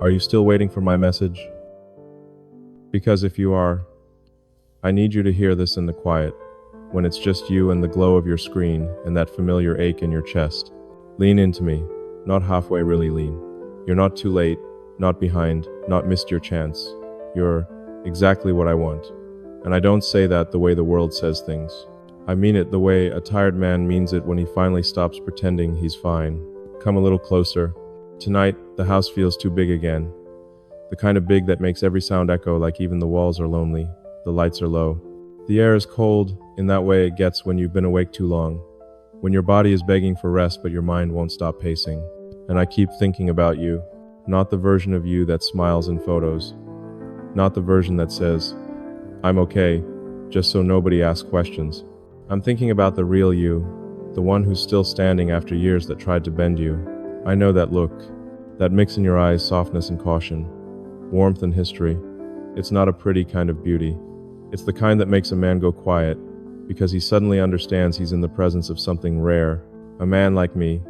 Are you still waiting for my message? Because if you are, I need you to hear this in the quiet, when it's just you and the glow of your screen and that familiar ache in your chest. Lean into me, not halfway, really lean. You're not too late, not behind, not missed your chance. You're exactly what I want. And I don't say that the way the world says things. I mean it the way a tired man means it when he finally stops pretending he's fine. Come a little closer. Tonight, the house feels too big again. The kind of big that makes every sound echo like even the walls are lonely. The lights are low. The air is cold in that way it gets when you've been awake too long. When your body is begging for rest but your mind won't stop pacing. And I keep thinking about you. Not the version of you that smiles in photos. Not the version that says, I'm okay, just so nobody asks questions. I'm thinking about the real you, the one who's still standing after years that tried to bend you. I know that look, that mix in your eyes, softness and caution, warmth and history. It's not a pretty kind of beauty. It's the kind that makes a man go quiet, because he suddenly understands he's in the presence of something rare. A man like me.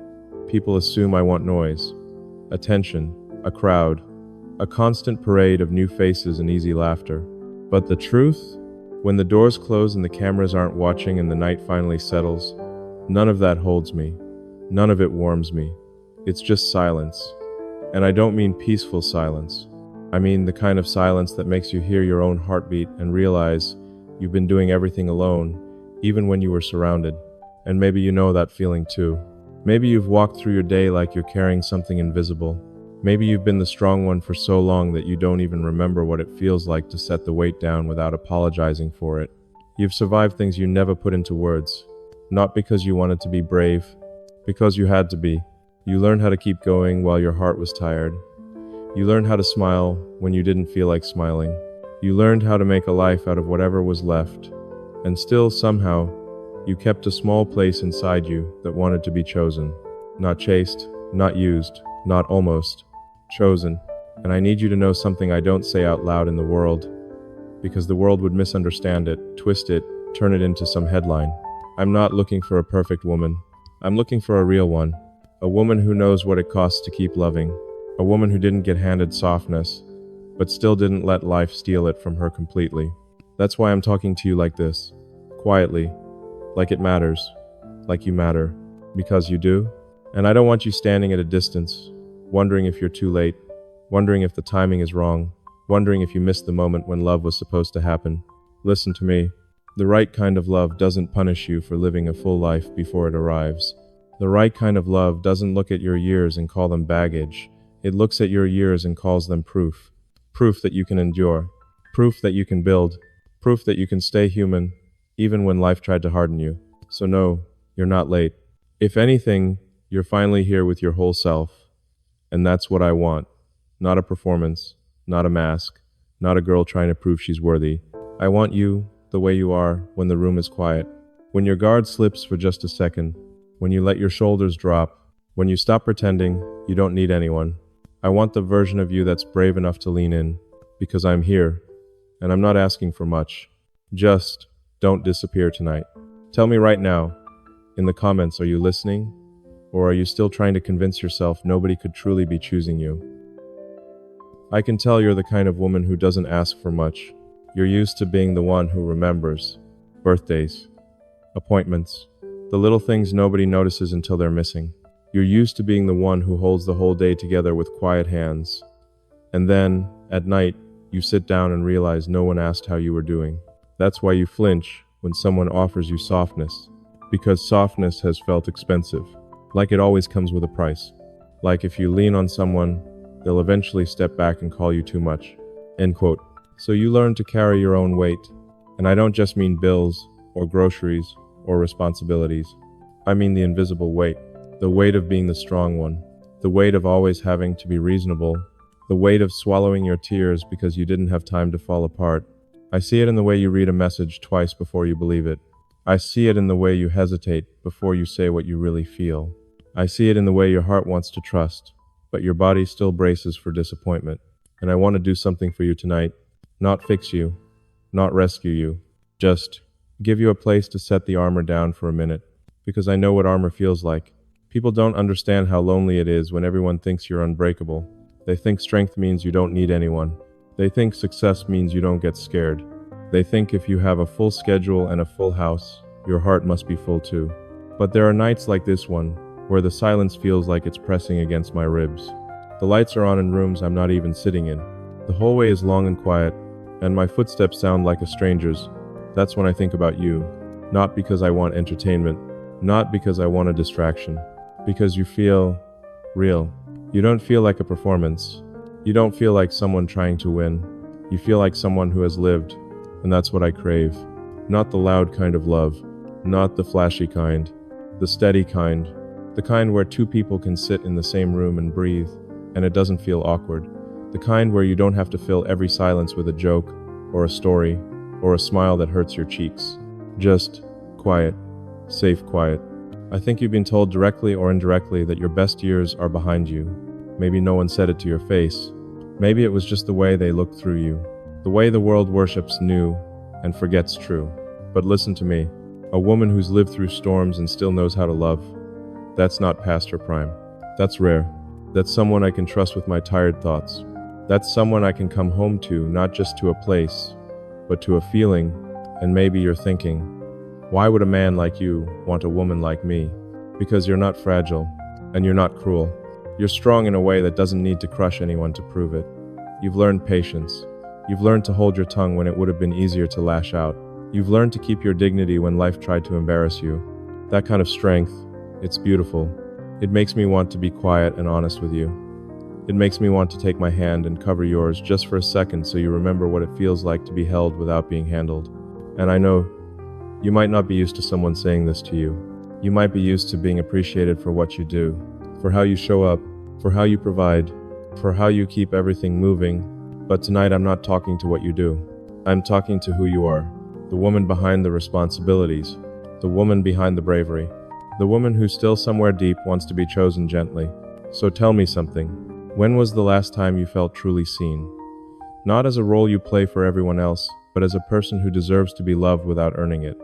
People assume I want noise, attention, a crowd, a constant parade of new faces and easy laughter. But the truth? When the doors close and the cameras aren't watching and the night finally settles, none of that holds me. None of it warms me. It's just silence. And I don't mean peaceful silence. I mean the kind of silence that makes you hear your own heartbeat and realize you've been doing everything alone, even when you were surrounded. And maybe you know that feeling too. Maybe you've walked through your day like you're carrying something invisible. Maybe you've been the strong one for so long that you don't even remember what it feels like to set the weight down without apologizing for it. You've survived things you never put into words, not because you wanted to be brave, because you had to be. You learned how to keep going while your heart was tired. You learned how to smile when you didn't feel like smiling. You learned how to make a life out of whatever was left. And still, somehow, you kept a small place inside you that wanted to be chosen. Not chased, not used, not almost. Chosen. And I need you to know something I don't say out loud in the world, because the world would misunderstand it, twist it, turn it into some headline. I'm not looking for a perfect woman. I'm looking for a real one. A woman who knows what it costs to keep loving. A woman who didn't get handed softness, but still didn't let life steal it from her completely. That's why I'm talking to you like this. Quietly. Like it matters. Like you matter. Because you do. And I don't want you standing at a distance, wondering if you're too late, wondering if the timing is wrong, wondering if you missed the moment when love was supposed to happen. Listen to me. The right kind of love doesn't punish you for living a full life before it arrives. The right kind of love doesn't look at your years and call them baggage. It looks at your years and calls them proof. Proof that you can endure. Proof that you can build. Proof that you can stay human, even when life tried to harden you. So no, you're not late. If anything, you're finally here with your whole self. And that's what I want. Not a performance, not a mask, not a girl trying to prove she's worthy. I want you the way you are when the room is quiet. When your guard slips for just a second. When you let your shoulders drop. When you stop pretending you don't need anyone. I want the version of you that's brave enough to lean in. Because I'm here. And I'm not asking for much. Just don't disappear tonight. Tell me right now, in the comments, are you listening? Or are you still trying to convince yourself nobody could truly be choosing you? I can tell you're the kind of woman who doesn't ask for much. You're used to being the one who remembers. Birthdays. Appointments. The little things nobody notices until they're missing. You're used to being the one who holds the whole day together with quiet hands. And then, at night, you sit down and realize no one asked how you were doing. That's why you flinch when someone offers you softness. Because softness has felt expensive. Like it always comes with a price. Like if you lean on someone, they'll eventually step back and call you too much. End quote. So you learn to carry your own weight. And I don't just mean bills, or groceries, or responsibilities. I mean the invisible weight. The weight of being the strong one. The weight of always having to be reasonable. The weight of swallowing your tears because you didn't have time to fall apart. I see it in the way you read a message twice before you believe it. I see it in the way you hesitate before you say what you really feel. I see it in the way your heart wants to trust, but your body still braces for disappointment. And I want to do something for you tonight. Not fix you, not rescue you, just give you a place to set the armor down for a minute. Because I know what armor feels like. People don't understand how lonely it is when everyone thinks you're unbreakable. They think strength means you don't need anyone. They think success means you don't get scared. They think if you have a full schedule and a full house, your heart must be full too. But there are nights like this one, where the silence feels like it's pressing against my ribs. The lights are on in rooms I'm not even sitting in. The hallway is long and quiet, and my footsteps sound like a stranger's. That's when I think about you. Not because I want entertainment, not because I want a distraction. Because you feel real. You don't feel like a performance. You don't feel like someone trying to win. You feel like someone who has lived, and that's what I crave. Not the loud kind of love, not the flashy kind, the steady kind, the kind where two people can sit in the same room and breathe, and it doesn't feel awkward. The kind where you don't have to fill every silence with a joke, or a story, or a smile that hurts your cheeks. Just quiet, safe quiet. I think you've been told directly or indirectly that your best years are behind you. Maybe no one said it to your face. Maybe it was just the way they looked through you. The way the world worships new and forgets true. But listen to me. A woman who's lived through storms and still knows how to love. That's not past her prime. That's rare. That's someone I can trust with my tired thoughts. That's someone I can come home to, not just to a place, but to a feeling. And maybe you're thinking, why would a man like you want a woman like me? Because you're not fragile, and you're not cruel. You're strong in a way that doesn't need to crush anyone to prove it. You've learned patience. You've learned to hold your tongue when it would have been easier to lash out. You've learned to keep your dignity when life tried to embarrass you. That kind of strength, it's beautiful. It makes me want to be quiet and honest with you. It makes me want to take my hand and cover yours just for a second so you remember what it feels like to be held without being handled. And I know you might not be used to someone saying this to you. You might be used to being appreciated for what you do, for how you show up, for how you provide, for how you keep everything moving. But tonight I'm not talking to what you do. I'm talking to who you are. The woman behind the responsibilities. The woman behind the bravery. The woman who still somewhere deep wants to be chosen gently. So tell me something. When was the last time you felt truly seen? Not as a role you play for everyone else, but as a person who deserves to be loved without earning it.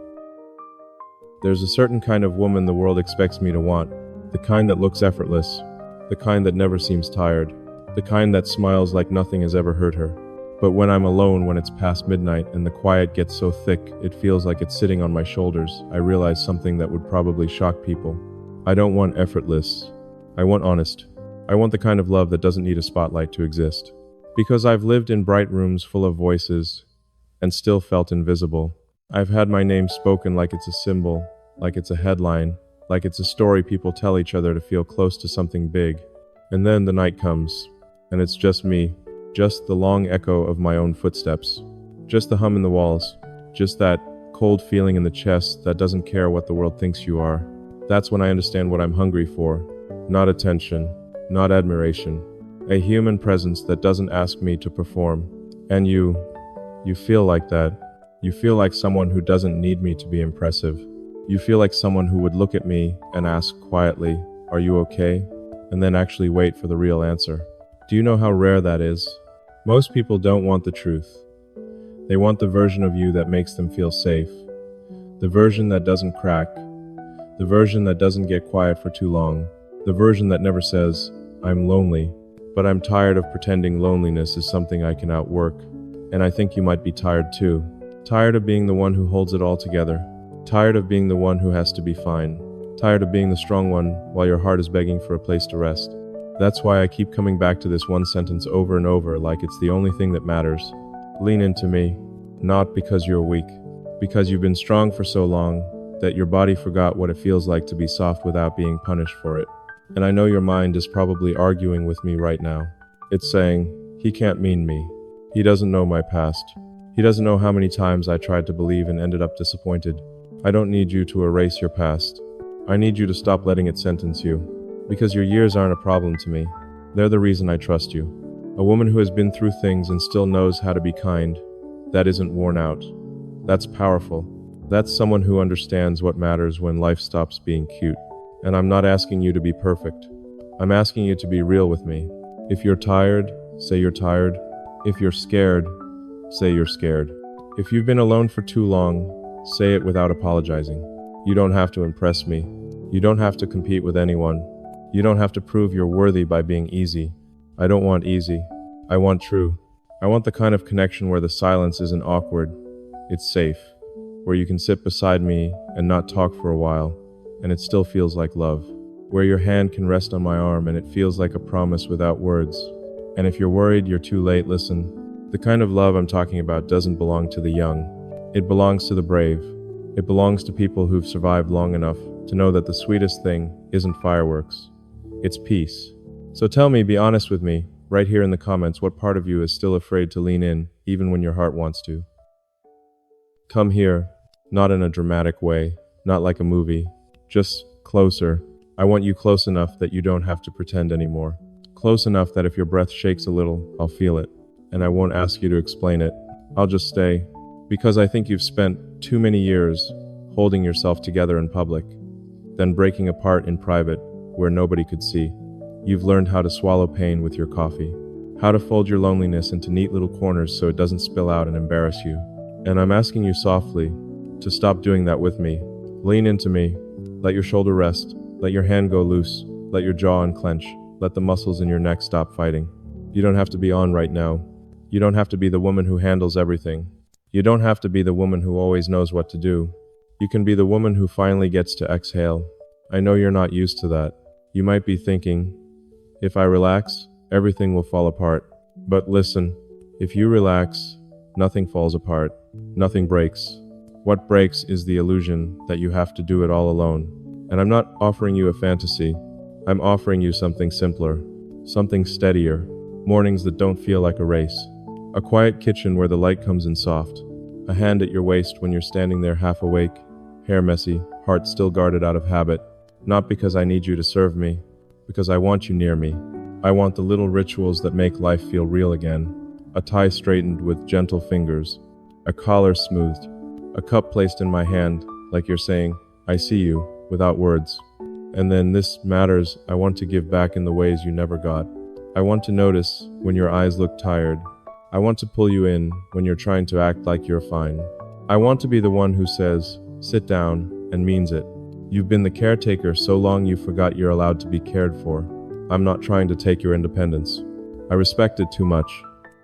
There's a certain kind of woman the world expects me to want. The kind that looks effortless. The kind that never seems tired. The kind that smiles like nothing has ever hurt her. But when I'm alone, when it's past midnight and the quiet gets so thick it feels like it's sitting on my shoulders, I realize something that would probably shock people. I don't want effortless. I want honest. I want the kind of love that doesn't need a spotlight to exist. Because I've lived in bright rooms full of voices and still felt invisible. I've had my name spoken like it's a symbol, like it's a headline, like it's a story people tell each other to feel close to something big. And then the night comes, and it's just me, just the long echo of my own footsteps, just the hum in the walls, just that cold feeling in the chest that doesn't care what the world thinks you are. That's when I understand what I'm hungry for. Not attention, not admiration, a human presence that doesn't ask me to perform. And you feel like that. You feel like someone who doesn't need me to be impressive. You feel like someone who would look at me and ask quietly, "Are you okay?" and then actually wait for the real answer. Do you know how rare that is? Most people don't want the truth. They want the version of you that makes them feel safe. The version that doesn't crack. The version that doesn't get quiet for too long. The version that never says, "I'm lonely." But I'm tired of pretending loneliness is something I can outwork. And I think you might be tired too. Tired of being the one who holds it all together. Tired of being the one who has to be fine. Tired of being the strong one while your heart is begging for a place to rest. That's why I keep coming back to this one sentence over and over like it's the only thing that matters. Lean into me, not because you're weak, because you've been strong for so long that your body forgot what it feels like to be soft without being punished for it. And I know your mind is probably arguing with me right now. It's saying, he can't mean me. He doesn't know my past. He doesn't know how many times I tried to believe and ended up disappointed. I don't need you to erase your past. I need you to stop letting it sentence you. Because your years aren't a problem to me. They're the reason I trust you. A woman who has been through things and still knows how to be kind. That isn't worn out. That's powerful. That's someone who understands what matters when life stops being cute. And I'm not asking you to be perfect. I'm asking you to be real with me. If you're tired, say you're tired. If you're scared, say you're scared. If you've been alone for too long, say it without apologizing. You don't have to impress me. You don't have to compete with anyone. You don't have to prove you're worthy by being easy. I don't want easy. I want true. I want the kind of connection where the silence isn't awkward. It's safe. Where you can sit beside me and not talk for a while, and it still feels like love. Where your hand can rest on my arm and it feels like a promise without words. And if you're worried you're too late, listen. The kind of love I'm talking about doesn't belong to the young. It belongs to the brave. It belongs to people who've survived long enough to know that the sweetest thing isn't fireworks. It's peace. So tell me, be honest with me, right here in the comments, what part of you is still afraid to lean in, even when your heart wants to. Come here, not in a dramatic way, not like a movie, just closer. I want you close enough that you don't have to pretend anymore. Close enough that if your breath shakes a little, I'll feel it. And I won't ask you to explain it. I'll just stay. Because I think you've spent too many years holding yourself together in public, then breaking apart in private where nobody could see. You've learned how to swallow pain with your coffee, how to fold your loneliness into neat little corners so it doesn't spill out and embarrass you. And I'm asking you softly to stop doing that with me. Lean into me. Let your shoulder rest. Let your hand go loose. Let your jaw unclench. Let the muscles in your neck stop fighting. You don't have to be on right now. You don't have to be the woman who handles everything. You don't have to be the woman who always knows what to do. You can be the woman who finally gets to exhale. I know you're not used to that. You might be thinking, if I relax, everything will fall apart. But listen, if you relax, nothing falls apart. Nothing breaks. What breaks is the illusion that you have to do it all alone. And I'm not offering you a fantasy. I'm offering you something simpler, something steadier, mornings that don't feel like a race. A quiet kitchen where the light comes in soft. A hand at your waist when you're standing there half awake, hair messy, heart still guarded out of habit. Not because I need you to serve me, because I want you near me. I want the little rituals that make life feel real again. A tie straightened with gentle fingers, a collar smoothed, a cup placed in my hand like you're saying, I see you, without words. And then this matters, I want to give back in the ways you never got. I want to notice when your eyes look tired. I want to pull you in when you're trying to act like you're fine. I want to be the one who says, sit down, and means it. You've been the caretaker so long you forgot you're allowed to be cared for. I'm not trying to take your independence. I respect it too much.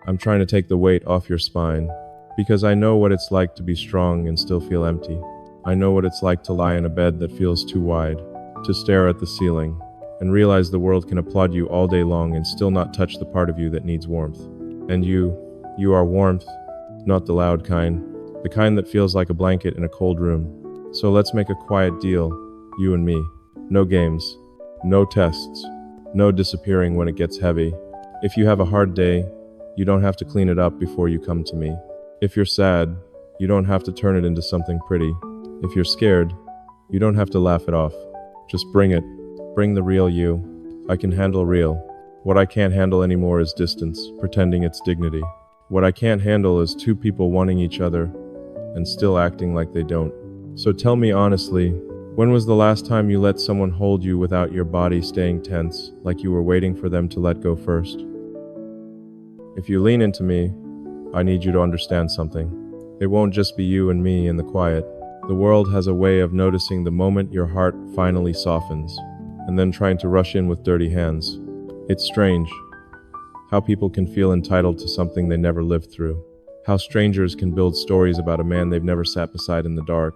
I'm trying to take the weight off your spine. Because I know what it's like to be strong and still feel empty. I know what it's like to lie in a bed that feels too wide, to stare at the ceiling, and realize the world can applaud you all day long and still not touch the part of you that needs warmth. And you are warmth, not the loud kind, the kind that feels like a blanket in a cold room. So let's make a quiet deal, you and me. No games, no tests, no disappearing when it gets heavy. If you have a hard day, you don't have to clean it up before you come to me. If you're sad, you don't have to turn it into something pretty. If you're scared, you don't have to laugh it off. Just bring it. Bring the real you. I can handle real. What I can't handle anymore is distance, pretending it's dignity. What I can't handle is two people wanting each other and still acting like they don't. So tell me honestly, when was the last time you let someone hold you without your body staying tense, like you were waiting for them to let go first? If you lean into me, I need you to understand something. It won't just be you and me in the quiet. The world has a way of noticing the moment your heart finally softens, and then trying to rush in with dirty hands. It's strange how people can feel entitled to something they never lived through. How strangers can build stories about a man they've never sat beside in the dark.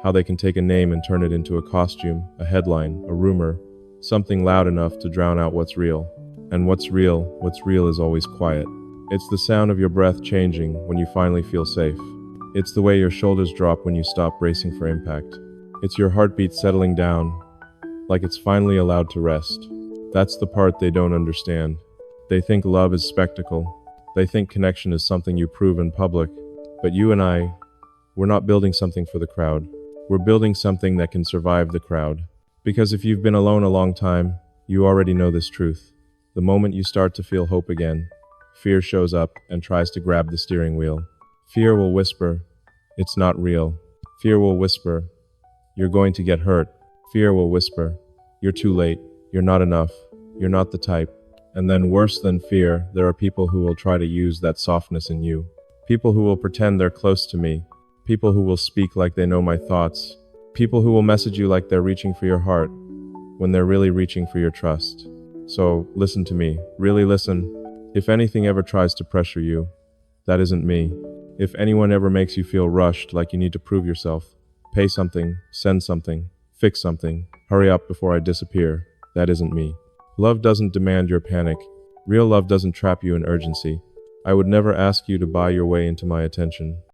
How they can take a name and turn it into a costume, a headline, a rumor, something loud enough to drown out what's real. And what's real is always quiet. It's the sound of your breath changing when you finally feel safe. It's the way your shoulders drop when you stop bracing for impact. It's your heartbeat settling down, like it's finally allowed to rest. That's the part they don't understand. They think love is spectacle. They think connection is something you prove in public. But you and I, we're not building something for the crowd. We're building something that can survive the crowd. Because if you've been alone a long time, you already know this truth. The moment you start to feel hope again, fear shows up and tries to grab the steering wheel. Fear will whisper, it's not real. Fear will whisper, you're going to get hurt. Fear will whisper, you're too late, you're not enough, you're not the type. And then worse than fear, there are people who will try to use that softness in you. People who will pretend they're close to me. People who will speak like they know my thoughts. People who will message you like they're reaching for your heart, when they're really reaching for your trust. So listen to me. Really listen. If anything ever tries to pressure you, that isn't me. If anyone ever makes you feel rushed, like you need to prove yourself, pay something, send something, fix something, hurry up before I disappear, that isn't me. Love doesn't demand your panic. Real love doesn't trap you in urgency. I would never ask you to buy your way into my attention.